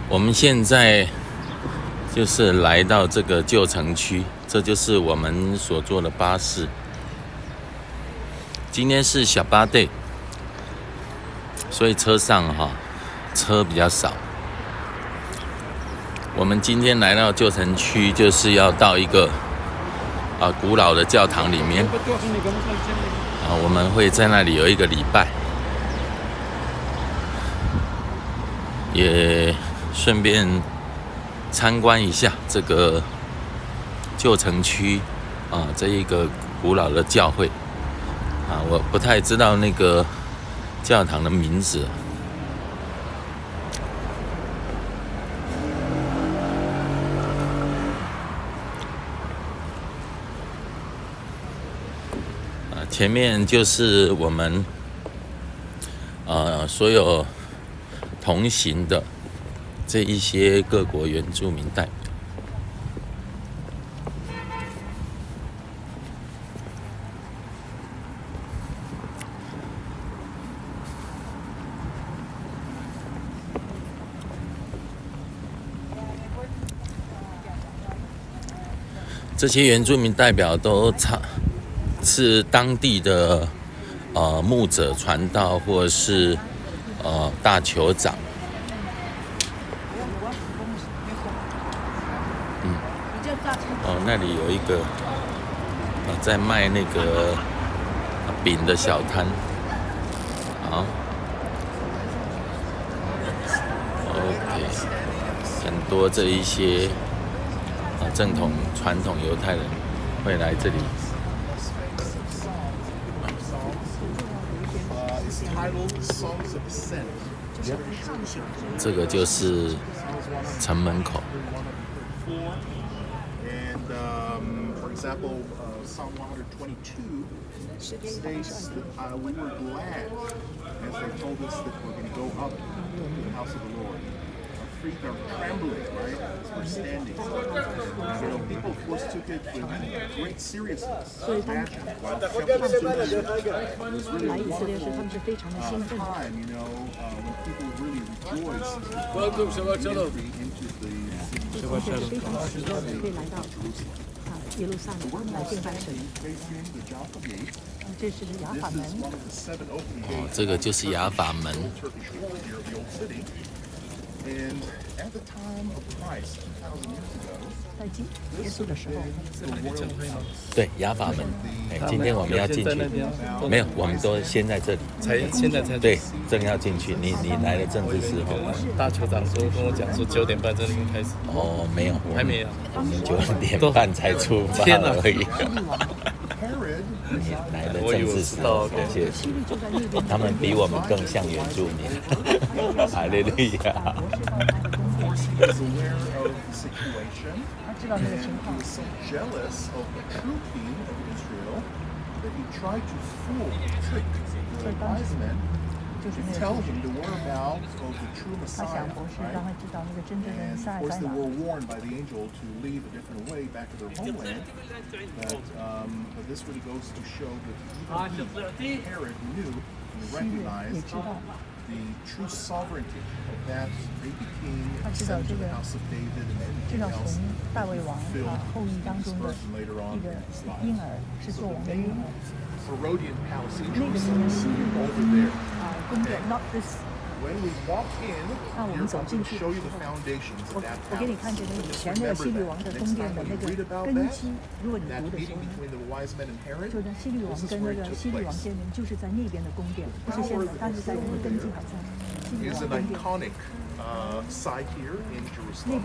我们现在就是来到这个旧城区，这就是我们所坐的巴士。今天是小巴 day， 所以车上车比较少。我们今天来到旧城区，就是要到一个古老的教堂里面我们会在那里有一个礼拜，也顺便参观一下这个旧城区这一个古老的教会我不太知道那个教堂的名字。前面就是我们所有同行的这一些各国原住民代表。这些原住民代表都是当地的牧者、传道，或者是大酋长。那里有一个在卖那个饼的小摊。好 ，OK， 很多这一些正统传统犹太人会来这里。这个就是城门口。For example, Psalm 122 states that we were glad as they told us that we're going to go up to the house of the Lord. Our feet are trembling, right? As we're standing. People, of course, took it with great seriousness. Imagine, while shepherds stood there, it was really a wonderful time, when people really rejoice into the city of 耶路撒冷来敬拜神。这是亚法门。这个就是亚法门。在耶稣的时候。对，亚法门。今天我们要进去。没有，我们都先在这里。现在才对，正要进去。你来的正是时候。大酋长跟我讲说9点半这里开始。没有，还没有。我们9点半才出发而已。你来的正是时候，感谢主。他们比我们更像原住民。哈利路亚。他知道那个情况。That he tried to fool, trick the wise men to tell him the whereabouts of the true Messiah. Right? And of course, they were warned by the angel to leave a different way back to their homeland. But this really goes to show that even Herod knew and recognized the true sovereignty of that baby king sent to the house of David and everything else fulfilled his birth and later on in his life. So the main Herodian palace in Jerusalem over there. When we walk in, I'm going to show you the foundations of that palace. Just remember that next time when you read about that meeting between the wise men and Herod, this is where it took place. Here's an iconic site here in Jerusalem.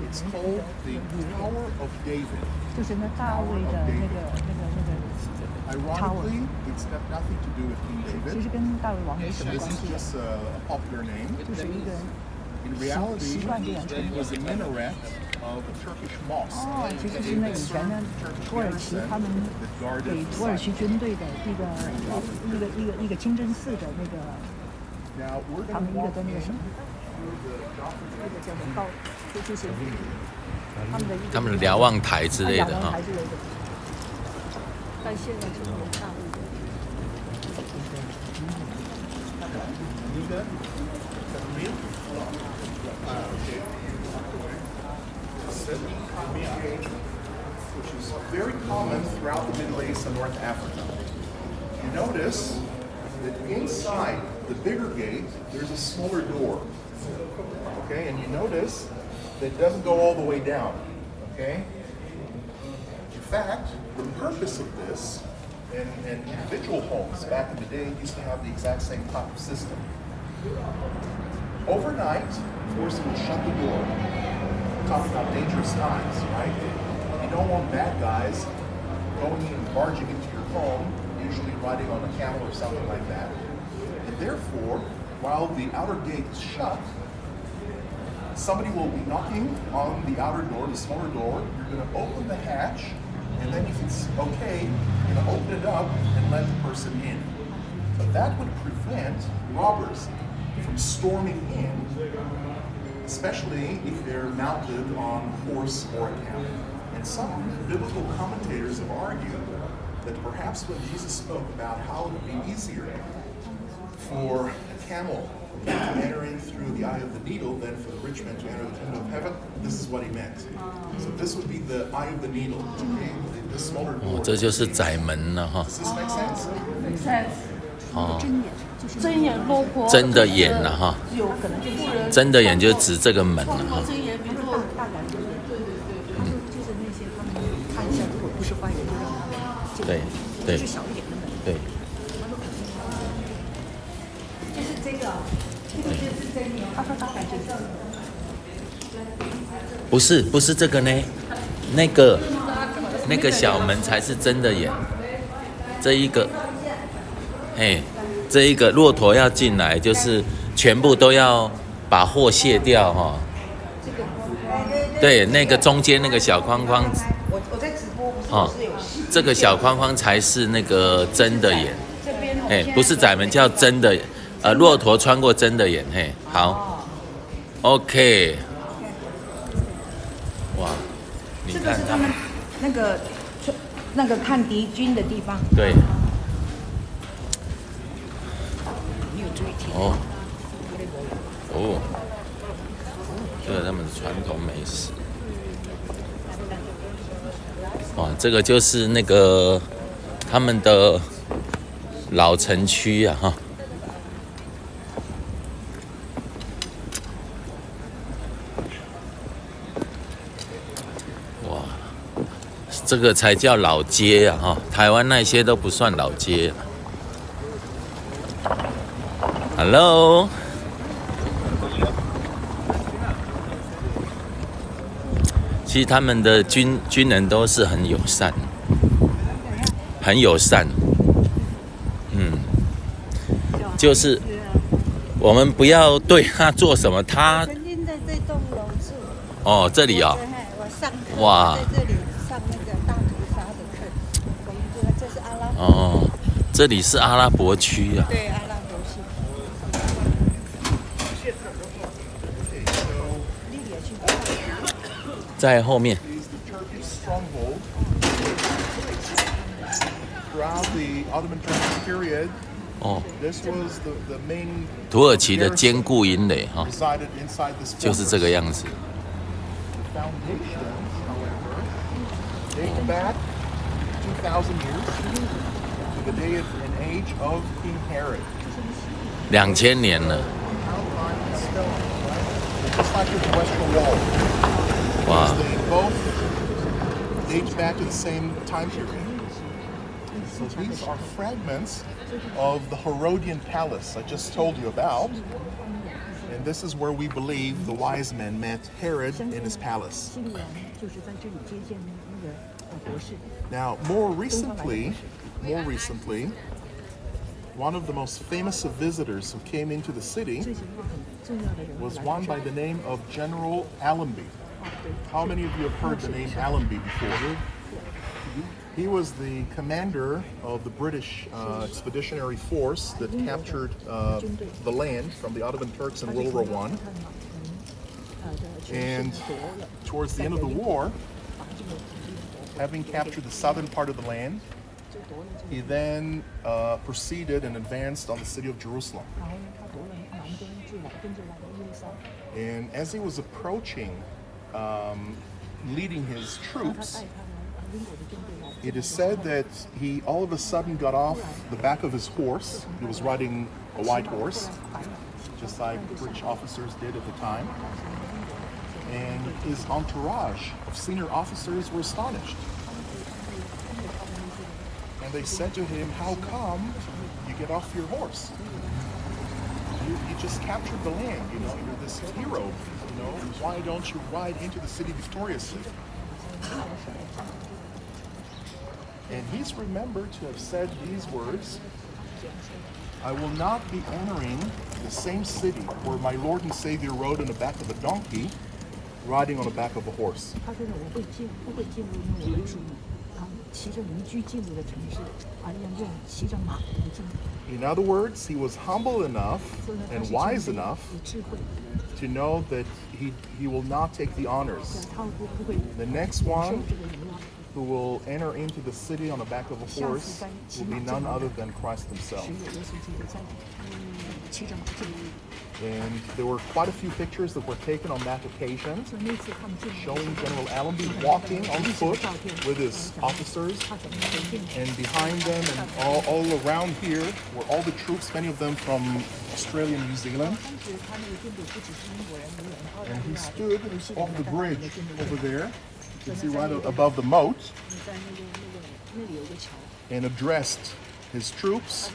It's called the Tower of David. Ironically, it's got nothing to do with King David. This is just a popular name. In reality, it was a minaret of a Turkish mosque. 其实是那以前呢，土耳其他们给土耳其军队的一个清真寺的那个，他们一个的那个什么，那个叫什么就是他们的瞭望台之类的哈。但现在成为大陆的。which is very common throughout the Middle East and North Africa. You notice that inside the bigger gate, there's a smaller door. Okay, and you notice that it doesn't go all the way down. Okay? In fact, the purpose of this, and individual homes back in the day used to have the exact same type of system. Overnight, of course, it would shut the door. Talking about dangerous times, right? You don't want bad guys going in and barging into your home, usually riding on a camel or something like that. And therefore, while the outer gate is shut, somebody will be knocking on the outer door, the smaller door. You're going to open the hatch, and then if it's okay, you're going to open it up and let the person in. But that would prevent robbers from storming in, especially if they're mounted on a horse or a camel. And some biblical commentators have argued that perhaps when Jesus spoke about how it would be easier for a camel to enter in through the eye of the needle than for the rich man to enter the kingdom of heaven, this is what he meant. So this would be the eye of the needle, okay? The smaller door. 这就是窄门了哈。 Does this make sense? Makes sense. 哦，睁眼落魄，真的眼了哈。有可能就是富人真的眼就指这个门了哈。睁眼，比如说大概就是就是那些他们看一下，如果不是坏人，就让他们进来。对对就是小一点的门。对。就是这个，这个就是这个。他说大概就是。不是这个呢，那个小门才是真的眼，这一个，嘿，这一个骆驼要进来，就是全部都要把货卸掉哈。对，那个中间那个小框框，我在直播，哦，这个小框框才是那个真的眼，哎，不是窄门叫真的，骆驼穿过真的眼，嘿，好 ，OK。哇，你这个看他是他们那个看敌军的地方。对，你有注意听？哦，哦，这个他们的传统美食。哇，这个就是那个他们的老城区啊，哈。这个才叫老街啊！哈，台湾那些都不算老街。Hello， 其实他们的军人都是很友善，很友善。就是我们不要对他做什么，他曾经在这栋楼住。哦，这里哦，我上课哇，在这里上那个大屠杀的课，我们这是阿拉伯。哦，这里是阿拉伯区啊。对，阿拉伯系。在后面。 Throughout the Ottoman Turkish period, 哦， this was the main 土耳其的坚固营垒哈， resided inside this 就是这个样子。 Foundations, however, date back 2,000 years to the day and age of King Herod. 2000年了。 Just like with the Western Wall. 哇， They both date back to the same time period. So these are fragments of the Herodian palace I just told you about. And this is where we believe the wise men met Herod in his palace. Now, more recently, one of the most famous of visitors who came into the city was one by the name of General Allenby. How many of you have heard the name Allenby before? He was the commander of the British expeditionary force that captured the land from the Ottoman Turks in World War I. And towards the end of the war, having captured the southern part of the land, he then proceeded and advanced on the city of Jerusalem. And as he was approaching, leading his troops, it is said that he all of a sudden got off the back of his horse. He was riding a white horse, just like British officers did at the time. And his entourage of senior officers were astonished. And they said to him, "How come you get off your horse? You just captured the land, you're this hero, why don't you ride into the city victoriously?" And he's remembered to have said these words, "I will not be entering the same city where my Lord and Savior rode on the back of a donkey, riding on the back of a horse." In other words, he was humble enough and wise enough to know that he will not take the honors. The next one who will enter into the city on the back of a horse will be none other than Christ himself. And there were quite a few pictures that were taken on that occasion, showing General Allenby walking on foot with his officers, and behind them and all around here were all the troops, many of them from Australia and New Zealand. And he stood off the bridge over there, you can see right above the moat, and addressed his troops,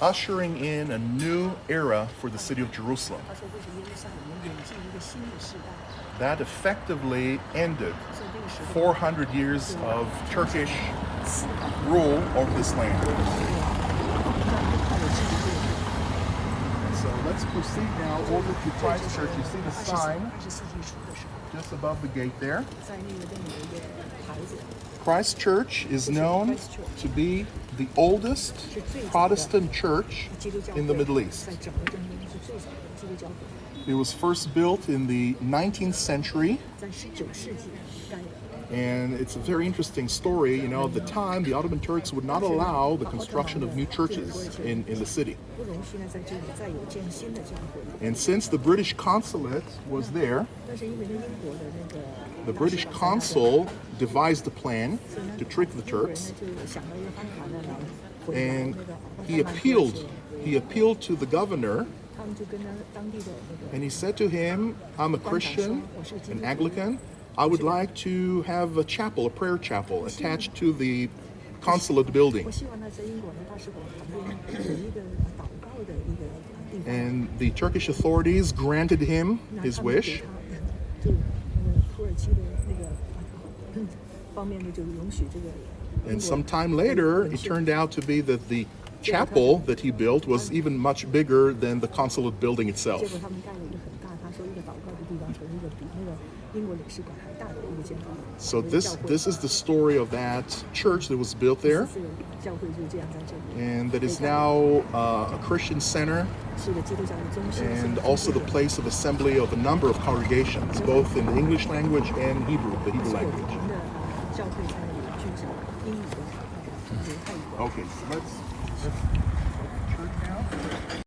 ushering in a new era for the city of Jerusalem. That effectively ended 400 years of Turkish rule over this land. So let's proceed now over to Christ Church. You see the sign just above the gate there. Christ Church is known to be the oldest Protestant church in the Middle East. It was first built in the 19th century, and it's a very interesting story. At the time, the Ottoman Turks would not allow the construction of new churches in the city. And since the British consulate was there, the British consul devised a plan to trick the Turks, and he appealed to the governor, and he said to him, "I'm a Christian, an Anglican. I would like to have a chapel, a prayer chapel, attached to the consulate building." And the Turkish authorities granted him his wish. And some time later, it turned out to be that the chapel that he built was even much bigger than the consulate building itself. So this is the story of that church that was built there, and that is now a Christian center, and also the place of assembly of a number of congregations, both in the English language and the Hebrew language. Okay, so let's church now.